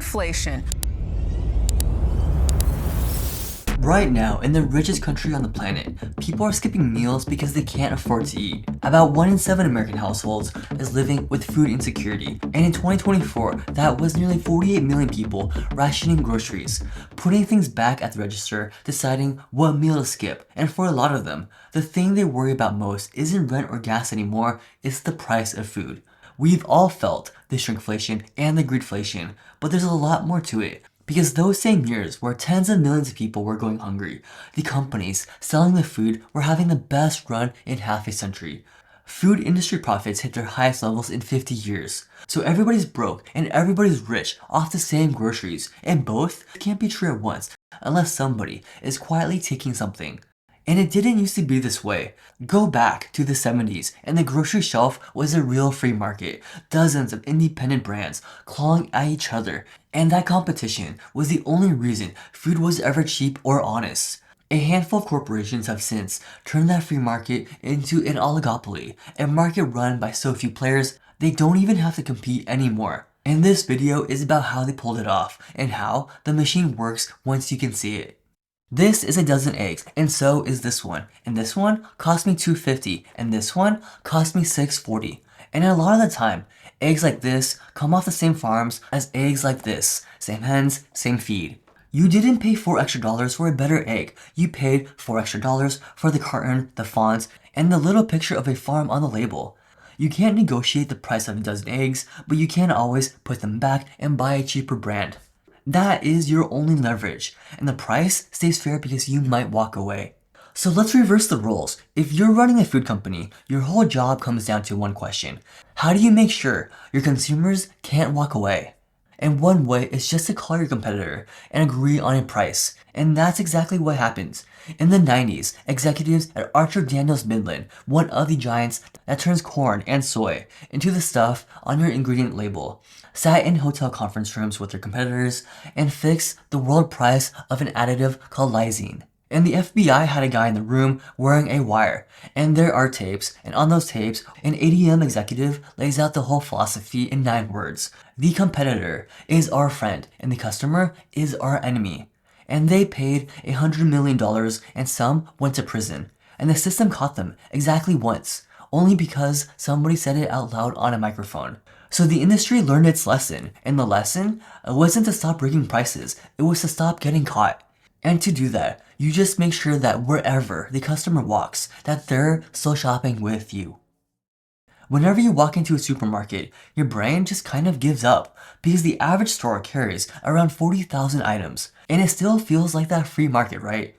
shrinkflation. Right now, in the richest country on the planet, people are skipping meals because they can't afford to eat. About 1 in 7 American households is living with food insecurity, and in 2024, that was nearly 48 million people rationing groceries, putting things back at the register, deciding what meal to skip. And for a lot of them, the thing they worry about most isn't rent or gas anymore, it's the price of food. We've all felt the shrinkflation and the greedflation, but there's a lot more to it. Because those same years where tens of millions of people were going hungry, the companies selling the food were having the best run in half a century. Food industry profits hit their highest levels in 50 years. So everybody's broke and everybody's rich off the same groceries, and both can't be true at once unless somebody is quietly taking something. And it didn't used to be this way. Go back to the 70s and the grocery shelf was a real free market. Dozens of independent brands clawing at each other. And that competition was the only reason food was ever cheap or honest. A handful of corporations have since turned that free market into an oligopoly, a market run by so few players they don't even have to compete anymore. And this video is about how they pulled it off and how the machine works once you can see it. This is a dozen eggs, and so is this one. And this one cost me $2.50, and this one cost me $6.40. And a lot of the time, eggs like this come off the same farms as eggs like this. Same hens, same feed. You didn't pay $4 extra for a better egg. You paid $4 extra for the carton, the font, and the little picture of a farm on the label. You can't negotiate the price of a dozen eggs, but you can always put them back and buy a cheaper brand. That is your only leverage, and the price stays fair because you might walk away. So let's reverse the roles. If you're running a food company, your whole job comes down to one question. How do you make sure your consumers can't walk away? And one way is just to call your competitor and agree on a price. And that's exactly what happens. In the 90s, executives at Archer Daniels Midland, one of the giants that turns corn and soy into the stuff on your ingredient label, sat in hotel conference rooms with their competitors and fixed the world price of an additive called lysine. And the FBI had a guy in the room wearing a wire, and there are tapes, and on those tapes, an ADM executive lays out the whole philosophy in 9 words. The competitor is our friend, and the customer is our enemy. And they paid $100 million, and some went to prison. And the system caught them exactly once, only because somebody said it out loud on a microphone. So the industry learned its lesson, and the lesson wasn't to stop breaking prices, it was to stop getting caught. And to do that, you just make sure that wherever the customer walks, that they're still shopping with you. Whenever you walk into a supermarket, your brain just kind of gives up because the average store carries around 40,000 items, and it still feels like that free market, right?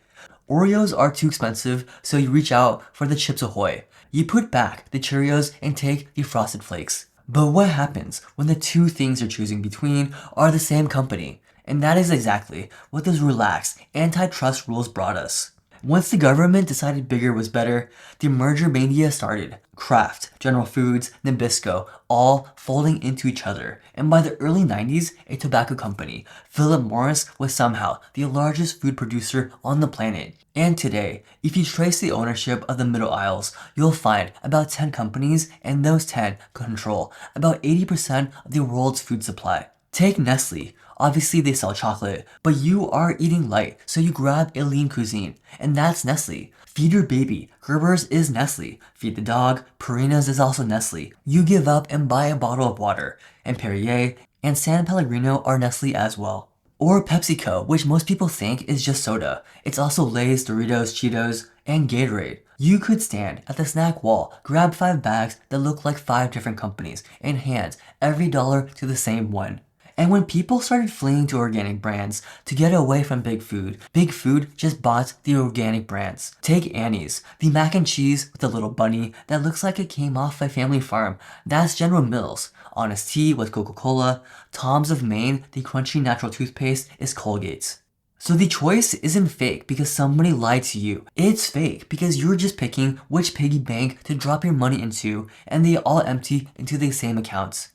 Oreos are too expensive, so you reach out for the Chips Ahoy. You put back the Cheerios and take the Frosted Flakes. But what happens when the two things you're choosing between are the same company? And that is exactly what those relaxed antitrust rules brought us. Once the government decided bigger was better, the merger mania started. Kraft, General Foods, Nabisco, all folding into each other. And by the early 90s, a tobacco company, Philip Morris, was somehow the largest food producer on the planet. And today, if you trace the ownership of the middle aisles, you'll find about 10 companies, and those 10 control about 80% of the world's food supply. Take Nestle. Obviously they sell chocolate, but you are eating light, so you grab a lean cuisine, and that's Nestle. Feed your baby. Gerber's is Nestle. Feed the dog. Purina's is also Nestle. You give up and buy a bottle of water, and Perrier and San Pellegrino are Nestle as well. Or PepsiCo, which most people think is just soda. It's also Lay's, Doritos, Cheetos, and Gatorade. You could stand at the snack wall, grab 5 bags that look like 5 different companies, and hand every dollar to the same one. And when people started fleeing to organic brands to get away from Big Food just bought the organic brands. Take Annie's, the mac and cheese with a little bunny that looks like it came off a family farm. That's General Mills. Honest Tea with Coca-Cola. Tom's of Maine, the crunchy natural toothpaste, is Colgate's. So the choice isn't fake because somebody lied to you. It's fake because you're just picking which piggy bank to drop your money into, and they all empty into the same accounts.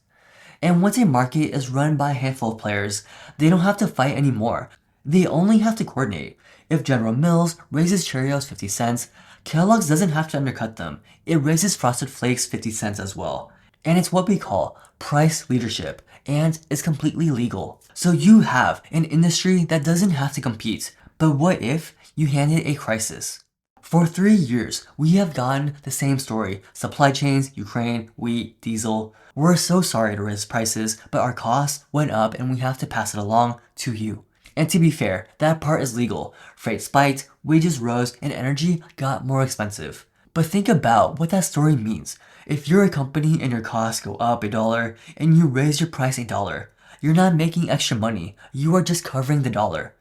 And once a market is run by a handful of players, they don't have to fight anymore. They only have to coordinate. If General Mills raises Cheerios 50 cents, Kellogg's doesn't have to undercut them. It raises Frosted Flakes 50 cents as well. And it's what we call price leadership, and it's completely legal. So you have an industry that doesn't have to compete, but what if you handed a crisis? For 3 years, we have gotten the same story. Supply chains, Ukraine, wheat, diesel. We're so sorry to raise prices, but our costs went up and we have to pass it along to you. And to be fair, that part is legal. Freight spiked, wages rose, and energy got more expensive. But think about what that story means. If you're a company and your costs go up $1 and you raise your price $1, you're not making extra money, you are just covering the dollar.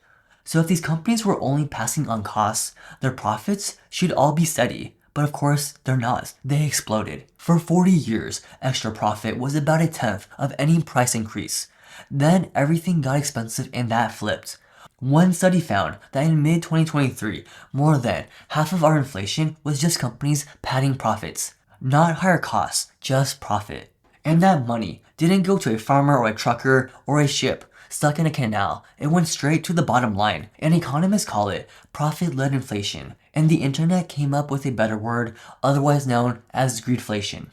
So if these companies were only passing on costs, their profits should all be steady. But of course, they're not. They exploded. For 40 years, extra profit was about 1/10 of any price increase. Then everything got expensive and that flipped. One study found that in mid-2023, more than half of our inflation was just companies padding profits. Not higher costs, just profit. And that money didn't go to a farmer or a trucker or a ship stuck in a canal. It went straight to the bottom line. And economists call it profit-led inflation. And the internet came up with a better word, otherwise known as greedflation.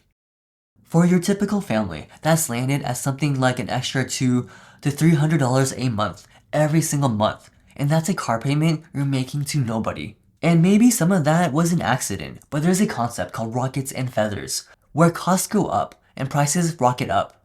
For your typical family, that's landed at something like an extra $200 to $300 a month, every single month. And that's a car payment you're making to nobody. And maybe some of that was an accident, but there's a concept called rockets and feathers, where costs go up and prices rocket up.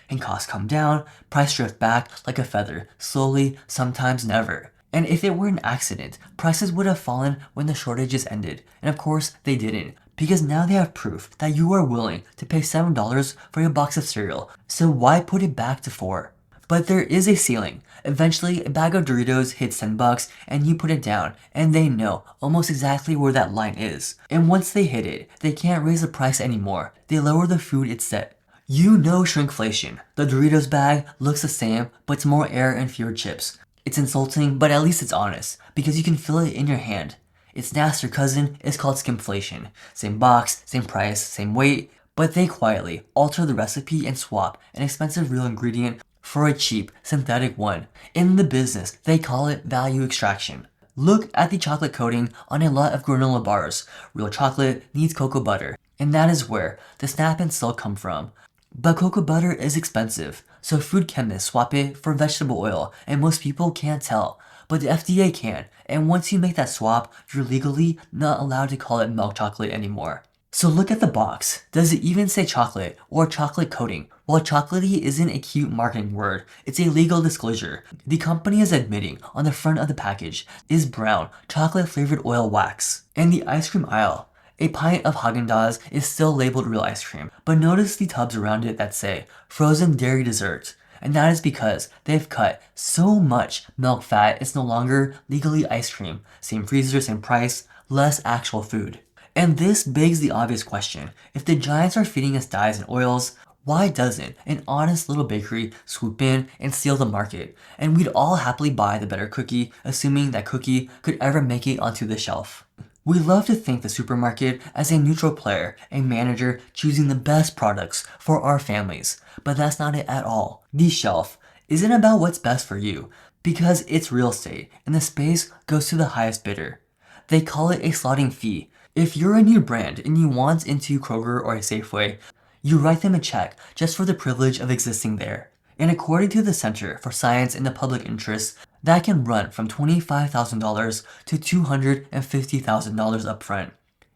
And costs come down, price drift back like a feather, slowly, sometimes never. And if it were an accident, prices would have fallen when the shortages ended. And of course, they didn't. Because now they have proof that you are willing to pay $7 for a box of cereal. So why put it back to $4? But there is a ceiling. Eventually, a bag of Doritos hits $10 and you put it down, and they know almost exactly where that line is. And once they hit it, they can't raise the price anymore. They lower the food instead. You know shrinkflation. The Doritos bag looks the same, but it's more air and fewer chips. It's insulting, but at least it's honest, because you can feel it in your hand. Its nastier cousin is called skimflation. Same box, same price, same weight, but they quietly alter the recipe and swap an expensive real ingredient for a cheap synthetic one. In the business, they call it value extraction. Look at the chocolate coating on a lot of granola bars. Real chocolate needs cocoa butter, and that is where the snap and silk come from. But cocoa butter is expensive, so food chemists swap it for vegetable oil, and most people can't tell. But the FDA can, and once you make that swap, you're legally not allowed to call it milk chocolate anymore. So look at the box. Does it even say chocolate or chocolate coating? While chocolatey isn't a cute marketing word, it's a legal disclosure. The company is admitting on the front of the package is brown chocolate flavored oil wax. In the ice cream aisle, a pint of Haagen-Dazs is still labeled real ice cream, but notice the tubs around it that say frozen dairy dessert. And that is because they've cut so much milk fat it's no longer legally ice cream. Same freezer, same price, less actual food. And this begs the obvious question. If the giants are feeding us dyes and oils, why doesn't an honest little bakery swoop in and steal the market? And we'd all happily buy the better cookie, assuming that cookie could ever make it onto the shelf. We love to think the supermarket as a neutral player, a manager choosing the best products for our families. But that's not it at all. The shelf isn't about what's best for you, because it's real estate, and the space goes to the highest bidder. They call it a slotting fee. If you're a new brand and you want into Kroger or a Safeway, you write them a check just for the privilege of existing there. And according to the Center for Science in the Public Interest, that can run from $25,000 to $250,000 upfront.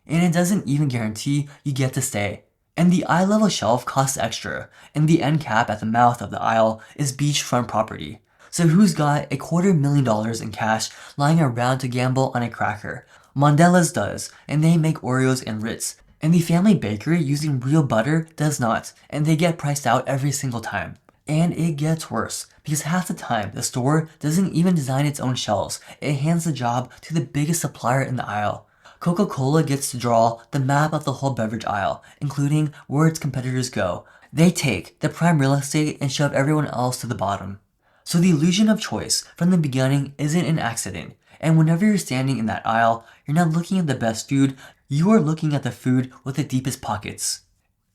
And it doesn't even guarantee you get to stay. And the eye-level shelf costs extra, and the end cap at the mouth of the aisle is beachfront property. So who's got $250,000 in cash lying around to gamble on a cracker? Mondelez does, and they make Oreos and Ritz. And the family bakery using real butter does not, and they get priced out every single time. And it gets worse, because half the time the store doesn't even design its own shelves. It hands the job to the biggest supplier in the aisle. Coca-Cola gets to draw the map of the whole beverage aisle, including where its competitors go. They take the prime real estate and shove everyone else to the bottom. So the illusion of choice from the beginning isn't an accident. And whenever you're standing in that aisle, you're not looking at the best food, you are looking at the food with the deepest pockets.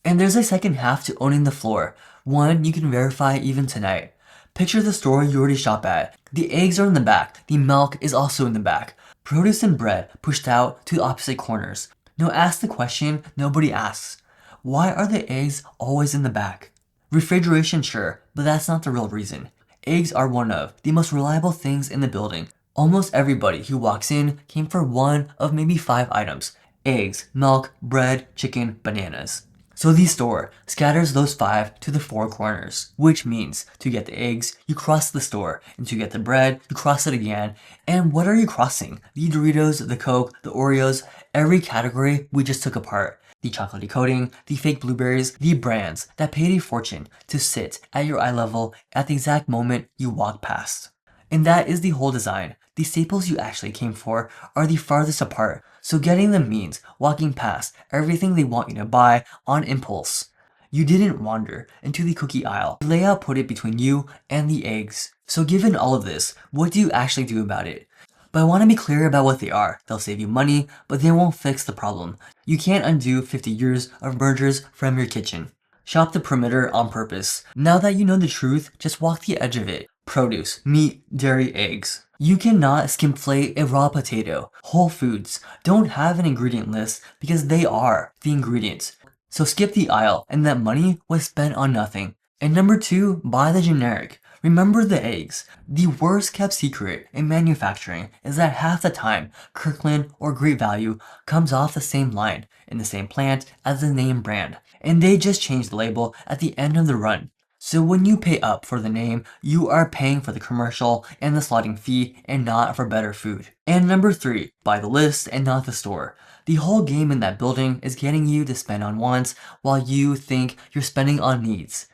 And there's a second half to owning the floor, one you can verify even tonight. Picture the store you already shop at. The eggs are in the back, the milk is also in the back. Produce and bread pushed out to the opposite corners. Now ask the question nobody asks. Why are the eggs always in the back? Refrigeration, sure, but that's not the real reason. Eggs are one of the most reliable things in the building. Almost everybody who walks in came for one of maybe 5 items: eggs, milk, bread, chicken, bananas. So the store scatters those 5 to the 4 corners, which means to get the eggs, you cross the store, and to get the bread, you cross it again. And what are you crossing? The Doritos, the Coke, the Oreos, every category we just took apart. The chocolatey coating, the fake blueberries, the brands that paid a fortune to sit at your eye level at the exact moment you walk past. And that is the whole design. The staples you actually came for are the farthest apart, so getting them means walking past everything they want you to buy on impulse. You didn't wander into the cookie aisle. The layout put it between you and the eggs. So given all of this, what do you actually do about it? But I want to be clear about what they are. They'll save you money, but they won't fix the problem. You can't undo 50 years of mergers from your kitchen. Shop the perimeter on purpose. Now that you know the truth, just walk the edge of it. Produce, meat, dairy, eggs. You cannot skimflate a raw potato. Whole Foods don't have an ingredient list because they are the ingredients. So skip the aisle, and that money was spent on nothing. And number 2, buy the generic. Remember the eggs. The worst kept secret in manufacturing is that half the time, Kirkland or Great Value comes off the same line in the same plant as the name brand, and they just change the label at the end of the run. So when you pay up for the name, you are paying for the commercial and the slotting fee and not for better food. And number 3, buy the list and not the store. The whole game in that building is getting you to spend on wants while you think you're spending on needs.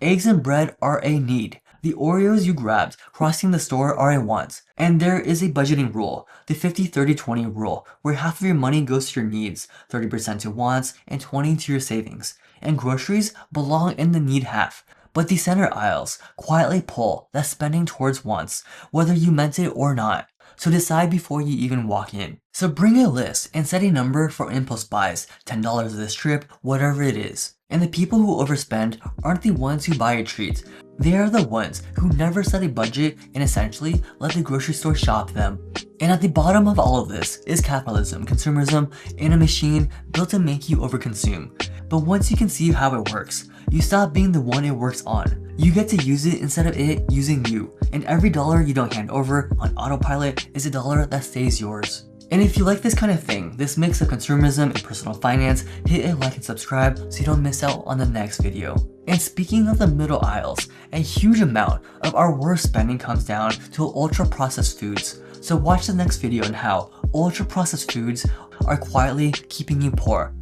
Eggs and bread are a need. The Oreos you grabbed crossing the store are a want. And there is a budgeting rule, the 50-30-20 rule, where half of your money goes to your needs, 30% to wants, and 20% to your savings. And groceries belong in the need half. But the center aisles quietly pull that spending towards wants, whether you meant it or not. So decide before you even walk in. So bring a list and set a number for impulse buys, $10 this trip, whatever it is. And the people who overspend aren't the ones who buy a treat. They are the ones who never set a budget and essentially let the grocery store shop them. And at the bottom of all of this is capitalism, consumerism, and a machine built to make you overconsume. But once you can see how it works, you stop being the one it works on. You get to use it instead of it using you. And every dollar you don't hand over on autopilot is a dollar that stays yours. And if you like this kind of thing, this mix of consumerism and personal finance, hit a like and subscribe so you don't miss out on the next video. And speaking of the middle aisles, a huge amount of our worst spending comes down to ultra-processed foods. So watch the next video on how ultra-processed foods are quietly keeping you poor.